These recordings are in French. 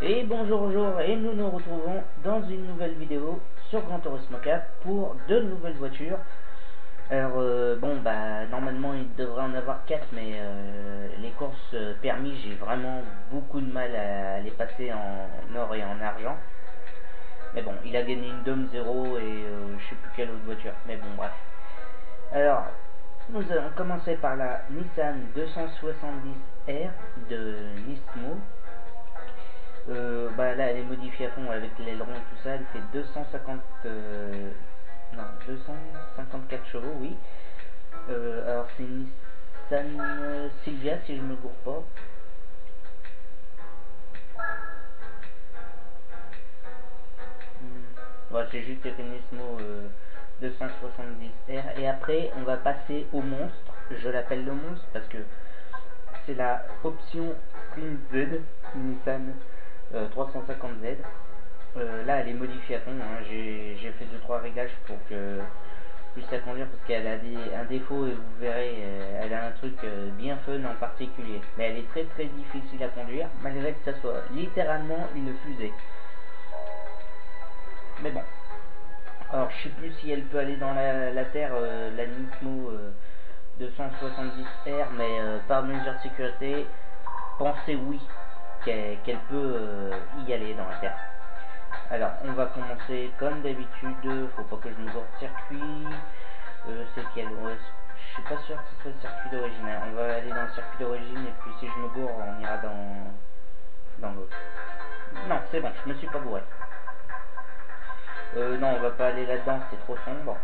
Et bonjour, et nous nous retrouvons dans une nouvelle vidéo sur Gran Turismo 4 pour de nouvelles voitures. Alors normalement il devrait en avoir 4, mais les courses permis, j'ai vraiment beaucoup de mal à les passer en or et en argent. Mais bon, il a gagné une Dome 0 et je sais plus quelle autre voiture, mais bon bref. Alors, nous allons commencer par la Nissan 270R de Nismo. Là elle est modifiée à fond avec l'aileron et tout ça, elle fait 254 chevaux, oui. Alors c'est une Nissan Silvia si je me gourre pas. Ouais, c'est juste écrit Nismo 270R. Et après on va passer au monstre, je l'appelle le monstre parce que c'est la option Stream Z Nissan 350Z. Là elle est modifiée à fond, hein. J'ai fait 2-3 réglages pour que puisse la conduire parce qu'elle a un défaut et vous verrez, elle a un truc bien fun en particulier. Mais elle est très difficile à conduire malgré que ça soit littéralement une fusée. Mais bon, alors je sais plus si elle peut aller dans la terre, la Nismo 270R, mais par mesure de sécurité, pensez oui qu'elle peut y aller dans la terre. Alors on va commencer comme d'habitude, faut pas que je me gourde de circuit. C'est quel, je suis pas sûr que ce soit le circuit d'origine. On va aller dans le circuit d'origine et puis si je me gourre on ira dans l'autre. Non c'est bon, je me suis pas gouré. Non on va pas aller là-dedans, c'est trop sombre.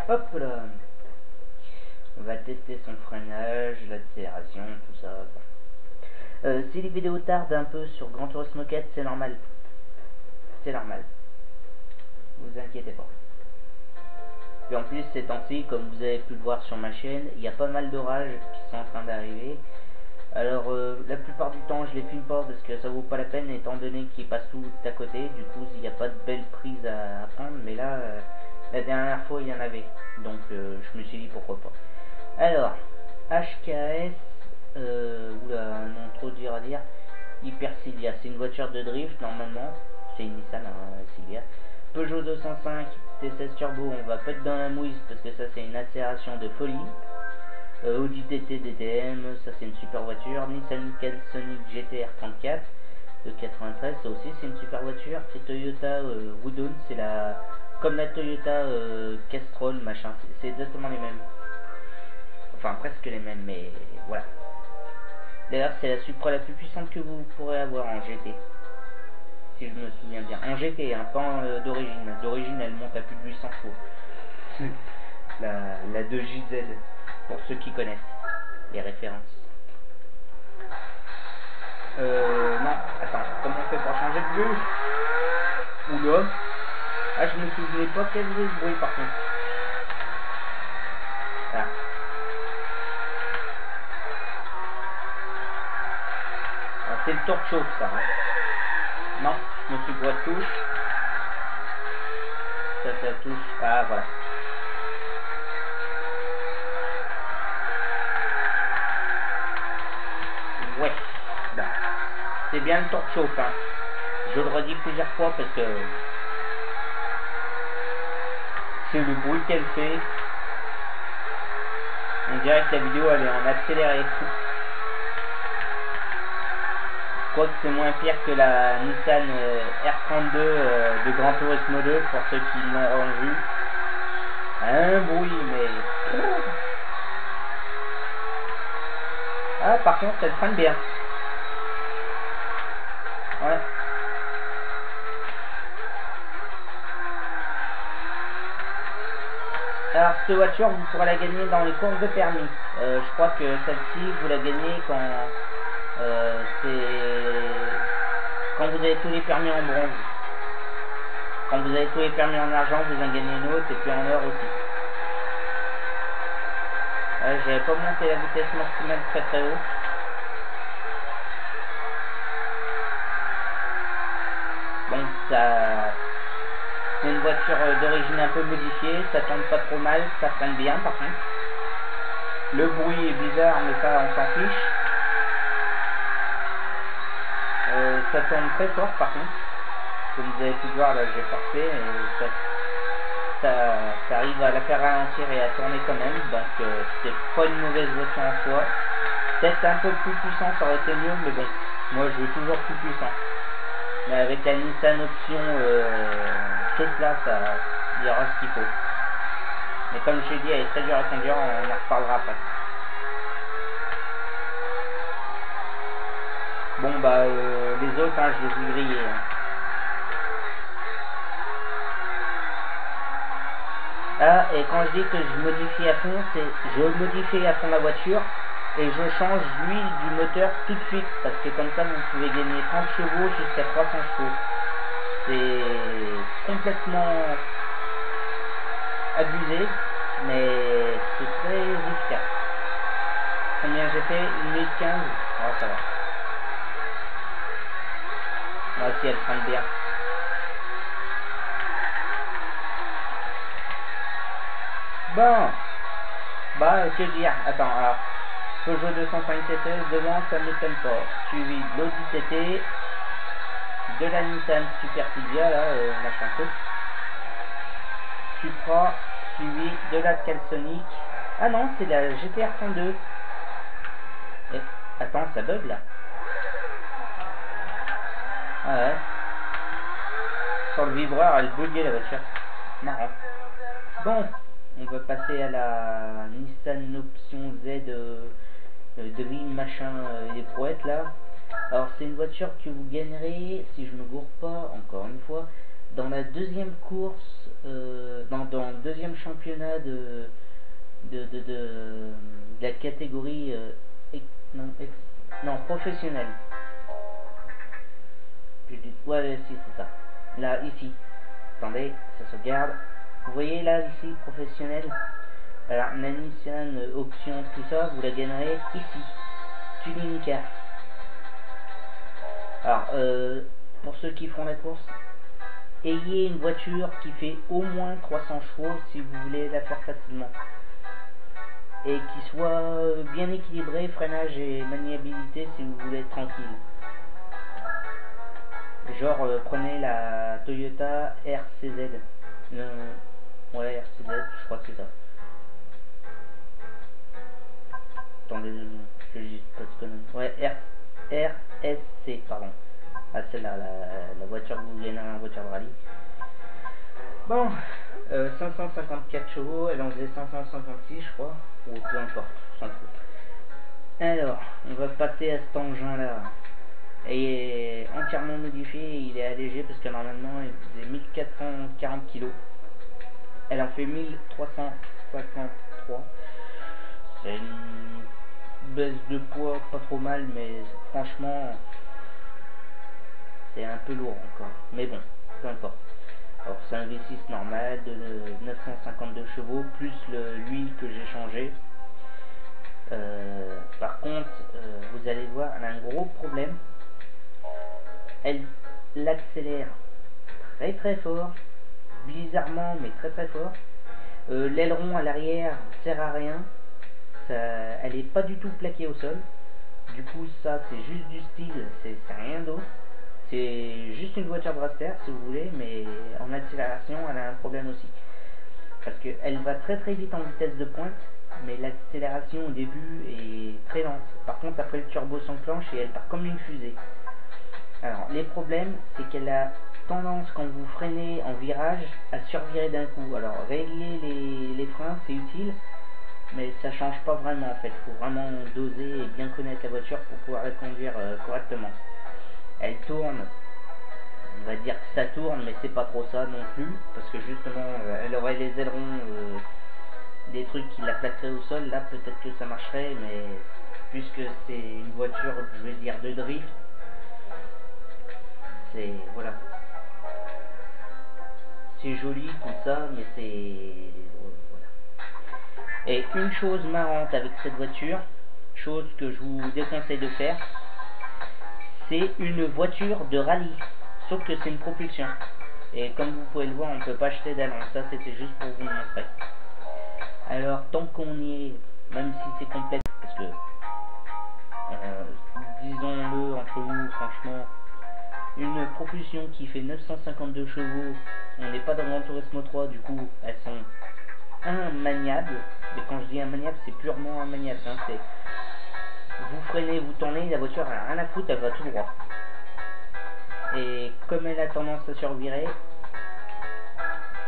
Hop là. On va tester son freinage, l'accélération, tout ça. Si les vidéos tardent un peu sur Gran Turismo 4, c'est normal. C'est normal. Vous inquiétez pas. Et en plus, ces temps-ci, comme vous avez pu le voir sur ma chaîne, il y a pas mal d'orages qui sont en train d'arriver. Alors, la plupart du temps, je les filme pas parce que ça vaut pas la peine étant donné qu'ils passent tout à côté. Du coup, il n'y a pas de belles prises à prendre. Mais là, la dernière fois, il y en avait. Donc, je me suis dit pourquoi pas. Alors, HKS, non trop dur à dire, Hyper Silvia, c'est une voiture de drift normalement, c'est une Nissan Silvia. Peugeot 205 T16 Turbo, on va pas être dans la mouise parce que ça c'est une accélération de folie. Audi TT DTM, ça c'est une super voiture. Nissan Sonic GTR 34 de 93, ça aussi c'est une super voiture. Et Toyota Woodon, c'est comme la Toyota Castrol machin, c'est exactement les mêmes. Enfin presque les mêmes, mais voilà. D'ailleurs c'est la Supra la plus puissante que vous pourrez avoir en GT. Si je me souviens bien. En GT, hein, pas d'origine. D'origine elle monte à plus de 800 chevaux. la 2JZ, pour ceux qui connaissent les références. Non, attends, comment on fait pour changer de vue? Oula. Ah, je me souvenais pas qu'elle faisait ce bruit par contre. Ah. C'est le tour de chauffe ça. Hein. Non, je me suis boîte touche. Ça touche. Ah voilà. Ouais. Bon. C'est bien le tour de chauffe. Hein. Je le redis plusieurs fois parce que c'est le bruit qu'elle fait. On dirait que la vidéo elle est en accéléré. Quoique c'est moins pire que la Nissan R32 de Gran Turismo 2 pour ceux qui l'ont vu. Un bruit mais... Ah par contre elle freine bien. Ouais. Alors cette voiture vous pourrez la gagner dans les courses de permis. Je crois que celle-ci vous la gagnez quand quand vous avez tous les permis en bronze. Quand vous avez tous les permis en argent, vous en gagnez une autre et puis en or aussi. J'avais pas monté la vitesse maximale très haut. Bon, ça... C'est une voiture d'origine un peu modifiée, ça tombe pas trop mal, ça freine bien par contre. Le bruit est bizarre, mais ça, on s'en fiche. Ça tourne très fort, par contre. Comme vous avez pu voir, là, j'ai forcé et ça arrive à la faire ralentir et à tourner quand même. Donc, c'est pas une mauvaise voiture en soi. Peut-être un peu plus puissant, ça aurait été mieux, mais bon, moi je veux toujours plus puissant. Mais avec la Nissan option truc là, il y aura ce qu'il faut. Mais comme j'ai dit, elle est très dure à conduire, on en reparlera après. Bon bah les autres, hein, je les ai grillés. Hein. Ah, et quand je dis que je modifie à fond, c'est je modifie à fond la voiture et je change l'huile du moteur tout de suite parce que comme ça vous pouvez gagner 30 chevaux jusqu'à 300 chevaux. C'est complètement abusé, mais c'est très efficace. Combien j'ai fait? 1 minute 15. Oh, ça va. Moi aussi, elle prend bien. Bon. Bah, que dire? Attends, alors. Peugeot 205 TCS devant, ça ne m'étonne pas. Suivi de l'Audi TT, de la Nissan Supercibia, là, machin truc. Supra, suivi de la Celsonic. Ah non, c'est la GTR 32. Et, attends, ça bug là. Ah ouais. Sur le vibreur, elle buguait la voiture. Marrant. Bon, on va passer à la Nissan Option Z Dream machin et brouettes là. Alors c'est une voiture que vous gagnerez, si je me gourre pas, encore une fois, dans la deuxième course, dans le deuxième championnat de la catégorie non, professionnelle. Ouais, si, c'est ça. Là, ici. Attendez, ça sauvegarde. Vous voyez là, ici, professionnel. Alors, la Nissan option, tout ça, vous la gagnerez ici. Tuning car. Alors, pour ceux qui feront la course, ayez une voiture qui fait au moins 300 chevaux si vous voulez la faire facilement. Et qui soit bien équilibrée, freinage et maniabilité si vous voulez être tranquille. Genre, prenez la Toyota RCZ. Ouais, RCZ, je crois que c'est ça. Attendez, je dis pas de conneries. Ouais, RSC, pardon. Ah, celle-là, la voiture que vous gagnerez en voiture de rallye. Bon, 554 chevaux, elle en faisait 556, je crois. Ou peu importe, s'en fout. Alors, on va passer à cet engin-là. Et entièrement modifié, il est allégé parce que normalement il faisait 1440 kg. Elle en fait 1353. C'est une baisse de poids pas trop mal, mais franchement c'est un peu lourd encore. Mais bon, peu importe. Alors c'est un V6 normal de 952 chevaux plus l'huile que j'ai changé. Par contre, vous allez voir, elle a un gros problème. Elle l'accélère très très fort, bizarrement mais très très fort. L'aileron à l'arrière sert à rien, elle est pas du tout plaquée au sol. Du coup ça c'est juste du style, c'est rien d'autre. C'est juste une voiture de raster si vous voulez, mais en accélération elle a un problème aussi. Parce qu'elle va très très vite en vitesse de pointe, mais l'accélération au début est très lente. Par contre après le turbo s'enclenche et elle part comme une fusée. Alors, les problèmes, c'est qu'elle a tendance, quand vous freinez en virage, à survirer d'un coup. Alors, régler les freins, c'est utile, mais ça change pas vraiment en fait. Il faut vraiment doser et bien connaître la voiture pour pouvoir la conduire correctement. Elle tourne, on va dire que ça tourne, mais c'est pas trop ça non plus, parce que justement, elle aurait les ailerons, des trucs qui la plaqueraient au sol. Là, peut-être que ça marcherait, mais puisque c'est une voiture, je vais dire, de drift, voilà, c'est joli tout ça, mais c'est voilà. Et une chose marrante avec cette voiture, chose que je vous déconseille de faire, c'est une voiture de rallye, sauf que c'est une propulsion. Et comme vous pouvez le voir, on ne peut pas acheter d'allon. Ça, c'était juste pour vous montrer. Alors, tant qu'on y est, même si c'est complexe, parce que disons-le entre nous, franchement, une propulsion qui fait 952 chevaux, on n'est pas dans Gran Turismo 3, du coup elles sont immaniables. Mais quand je dis immaniable, c'est purement immaniable, hein, c'est vous freinez, vous tournez, la voiture elle a rien à foutre, elle va tout droit. Et comme elle a tendance à survirer,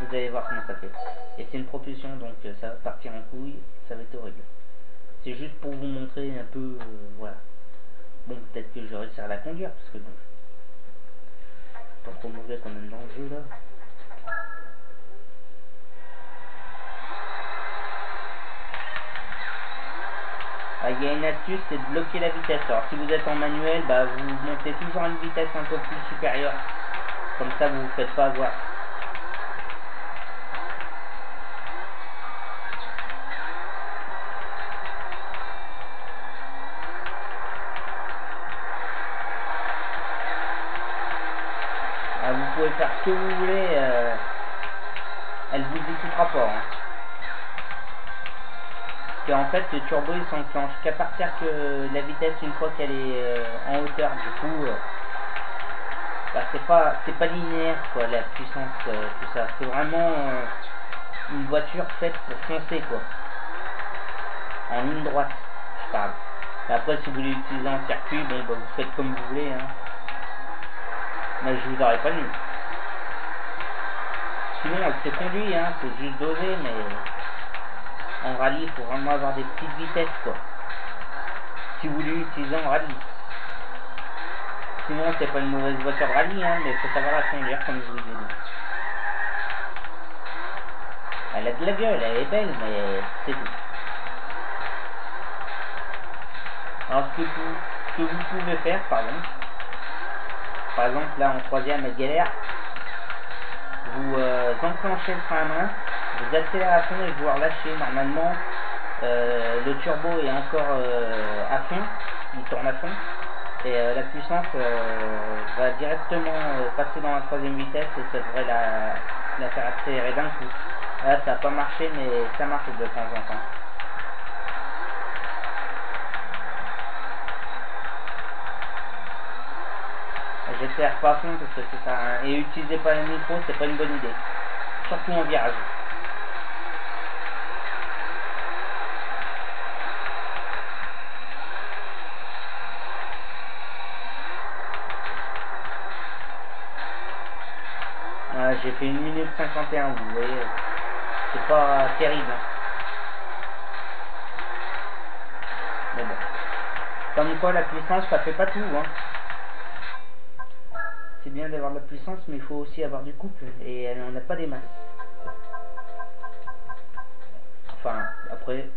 vous allez voir comment ça fait. Et c'est une propulsion, donc ça va partir en couille, ça va être horrible. C'est juste pour vous montrer un peu, voilà. Bon, peut-être que je vais réussir à la conduire, parce que bon, pas trop mauvais quand même dans le jeu là. Ah, il y a une astuce, c'est de bloquer la vitesse. Alors si vous êtes en manuel, bah, vous montez toujours à une vitesse un peu plus supérieure. Comme ça vous vous faites pas avoir. Ah, vous pouvez faire ce que vous voulez, elle vous écoutera pas. Hein. Parce qu'en fait le turbo il s'enclenche qu'à partir que la vitesse, une fois qu'elle est en hauteur, du coup bah, c'est pas linéaire quoi, la puissance, tout ça. C'est vraiment une voiture faite pour foncer quoi. En ligne droite, je parle. Et après si vous voulez l'utiliser en circuit, bon bah vous faites comme vous voulez hein. Mais je vous aurais pas dit. Sinon elle se conduit hein, faut juste doser, mais en rallye il faut vraiment avoir des petites vitesses quoi. Si vous voulez l'utiliser en rallye. Sinon c'est pas une mauvaise voiture de rallye hein, mais il faut savoir la conduire comme je vous ai dit. Elle a de la gueule, elle est belle, mais c'est tout. Alors ce que vous pouvez faire, par exemple là en troisième elle galère, vous enclenchez le frein à main, vous accélérez à fond et vous relâchez. Normalement le turbo est encore à fond, il tourne à fond, et la puissance va directement passer dans la troisième vitesse et ça devrait la faire accélérer d'un coup. Là ça n'a pas marché, mais ça marche de temps en temps. J'espère pas à fond parce que c'est ça. Hein. Et utiliser pas le micro, c'est pas une bonne idée. Surtout en virage. J'ai fait 1 minute 51, vous voyez. C'est pas terrible. Hein. Mais bon. Comme quoi la puissance, ça fait pas tout. Hein. C'est bien d'avoir de la puissance, mais il faut aussi avoir du couple, et on n'a pas des masses. Enfin, après,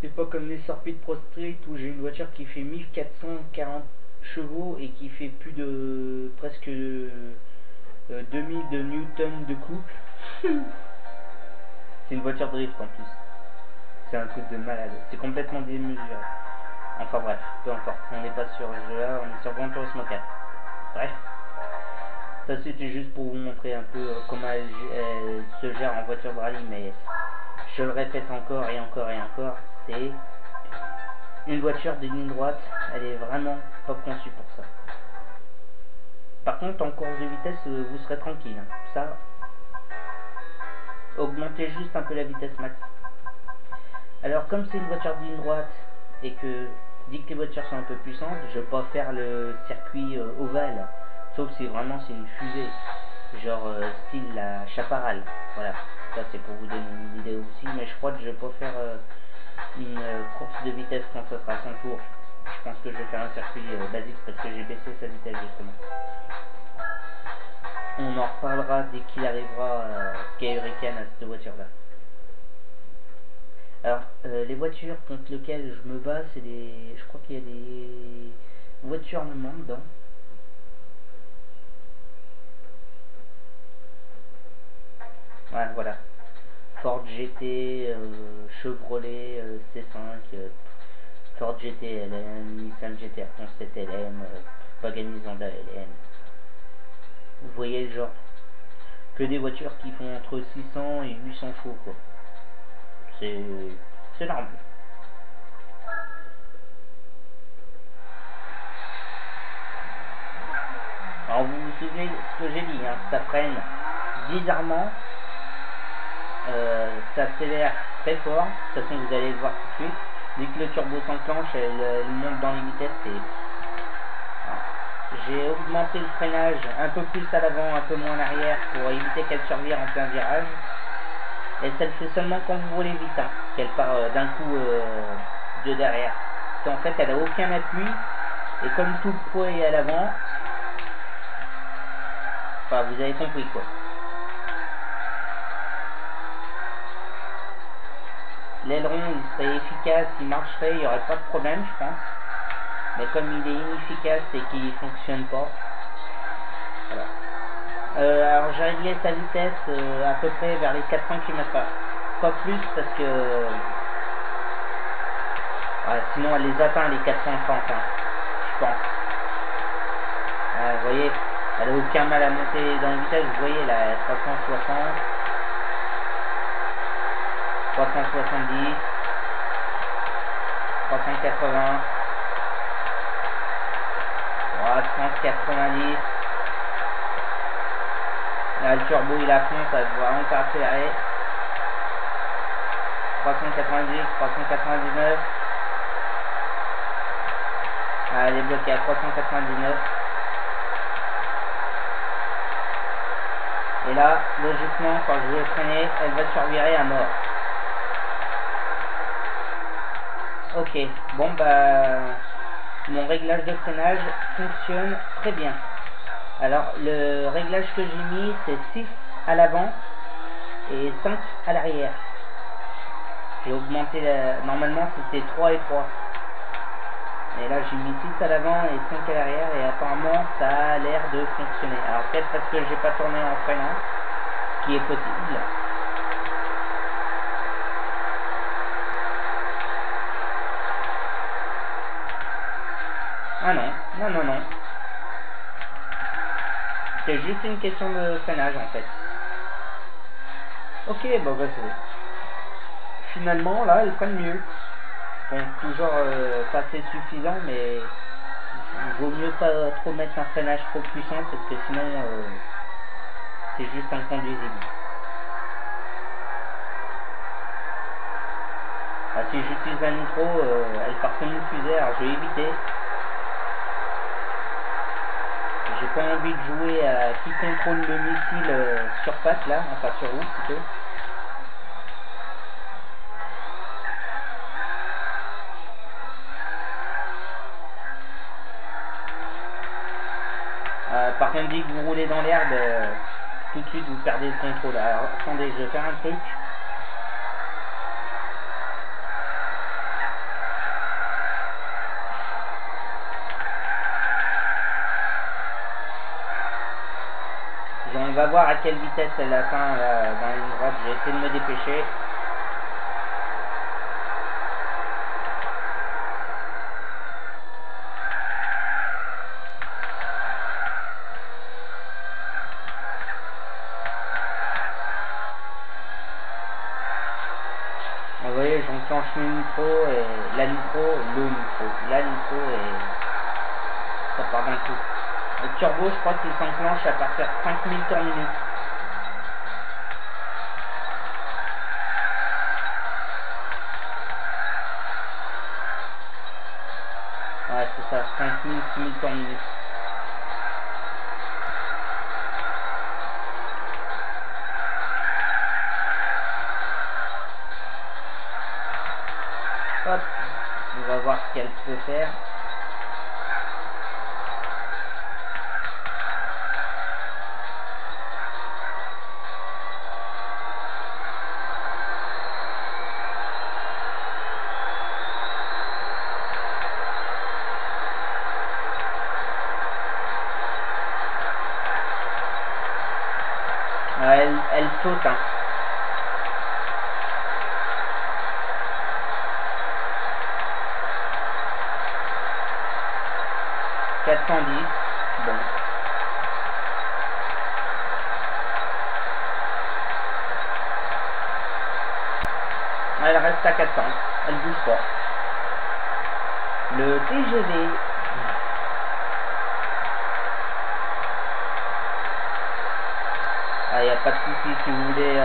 c'est pas comme les Speed Pro Street où j'ai une voiture qui fait 1440 chevaux et qui fait plus de presque 2000 de newton de couple. C'est une voiture drift en plus. C'est un truc de malade. C'est complètement démesuré. Enfin bref, peu importe, on n'est pas sur ce jeu là, on est sur Gran Turismo 4. Bref, ça c'était juste pour vous montrer un peu comment elle se gère en voiture de rallye, mais je le répète encore et encore et encore, c'est une voiture de ligne droite, elle est vraiment pas conçue pour ça. Par contre en course de vitesse vous serez tranquille, hein. Ça, augmentez juste un peu la vitesse max. Alors comme c'est une voiture de ligne droite et que dit que les voitures sont un peu puissantes, je vais pas faire le circuit ovale, sauf si vraiment c'est une fusée, genre style la Chaparral. Voilà, ça c'est pour vous donner une idée aussi, mais je crois que je vais pas faire une course de vitesse quand ça sera à son tour. Je pense que je vais faire un circuit basique parce que j'ai baissé sa vitesse justement. On en reparlera dès qu'il arrivera Sky Hurricane à cette voiture là. Alors, les voitures contre lesquelles je me bats, c'est des... Je crois qu'il y a des voitures allemandes dedans. Ouais, voilà. Ford GT, Chevrolet C5, Ford GT LM, Nissan GT R7 LM, Pagani Zonda LM. Vous voyez le genre. que des voitures qui font entre 600 et 800 chevaux, quoi. C'est normal. Alors vous vous souvenez de ce que j'ai dit, hein, ça freine bizarrement, ça accélère très fort, de toute façon vous allez le voir tout de suite. Dès que le turbo s'enclenche, elle monte dans les vitesses et... J'ai augmenté le freinage un peu plus à l'avant, un peu moins en arrière pour éviter qu'elle survire en plein virage. Et ça le fait seulement quand vous roulez vite, hein, qu'elle part d'un coup de derrière. Parce qu'en fait elle a aucun appui et comme tout le poids est à l'avant, enfin vous avez compris quoi. L'aileron il serait efficace, il marcherait, il n'y aurait pas de problème je pense. Mais comme il est inefficace et qu'il ne fonctionne pas, voilà. Alors j'ai réglé sa vitesse à peu près vers les 400 km/h. Pas plus parce que sinon elle les atteint les 430, hein, je pense. Vous voyez, elle a aucun mal à monter dans les vitesses, vous voyez là, 360, 370, 380, 390. Là le turbo il a fond, ça va vraiment pas accélérer. 390, 399. Elle est bloquée à 399. Et là, logiquement, quand je vais freiner, elle va survirer à mort. Ok, bon bah, mon réglage de freinage fonctionne très bien. Alors, le réglage que j'ai mis, c'est 6 à l'avant et 5 à l'arrière. J'ai augmenté, normalement c'était 3 et 3. Et là j'ai mis 6 à l'avant et 5 à l'arrière et apparemment ça a l'air de fonctionner. Alors peut-être parce que j'ai pas tourné en freinant, ce qui est possible. Ah non, non, non, non. C'est juste une question de freinage en fait. Ok, bon bah c'est... Finalement là elle freine mieux. Bon, toujours pas assez suffisant, mais il vaut mieux pas trop mettre un freinage trop puissant parce que sinon c'est juste inconduisible. Si j'utilise un nitro, elle part comme une fusée, alors je vais éviter. J'ai pas envie de jouer à qui contrôle le missile sur patte là, enfin sur roue plutôt. Par contre, dès que vous roulez dans l'herbe, tout de suite vous perdez le contrôle. Alors attendez, je vais faire un truc. On va voir à quelle vitesse elle atteint là, dans la ligne droite. J'ai essayé de me dépêcher. Vous voyez, j'enclenche le nitro et la nitro et ça part d'un coup. Le turbo, je crois qu'il s'enclenche à partir de 5000 tours minute. Ouais, c'est ça, 5000, 6000 tours minute. Hop, on va voir ce qu'elle peut faire. Elle saute, hein. Bon. Elle reste à 400. Elle bouge pas. Le TGV. Ah, y a pas de souci si vous voulez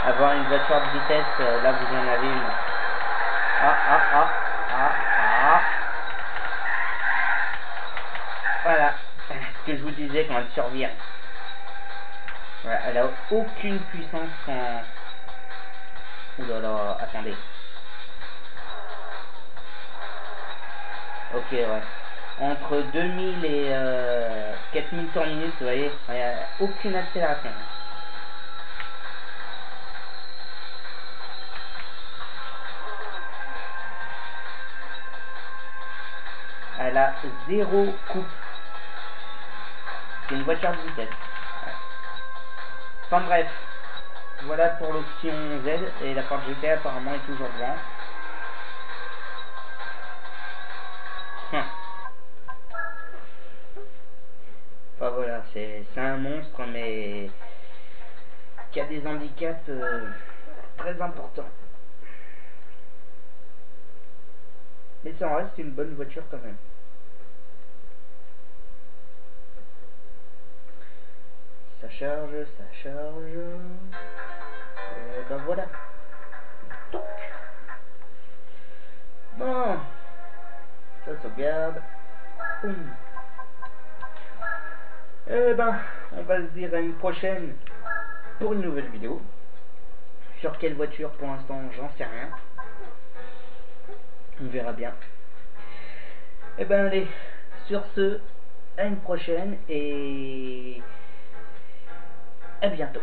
avoir une voiture de vitesse, là vous en avez une. Voilà, ce que je vous disais quand elle survient. Voilà, elle a aucune puissance quand... Ouh là là, attendez. Ok, ouais. Entre 2000 et 4000 tours minute, vous voyez, il n'y a aucune accélération. Elle a 0 coupe. C'est une voiture de vitesse. Ouais. Enfin bref, voilà pour l'option Z, et la porte GT apparemment est toujours devant. Enfin voilà, c'est un monstre, mais qui a des handicaps très importants. Mais ça en reste une bonne voiture quand même. Ça charge, ça charge. Et ben voilà. Bon, ça sauvegarde. Boum. Eh ben, on va se dire à une prochaine pour une nouvelle vidéo. Sur quelle voiture pour l'instant, j'en sais rien. On verra bien. Eh ben allez, sur ce, à une prochaine et à bientôt.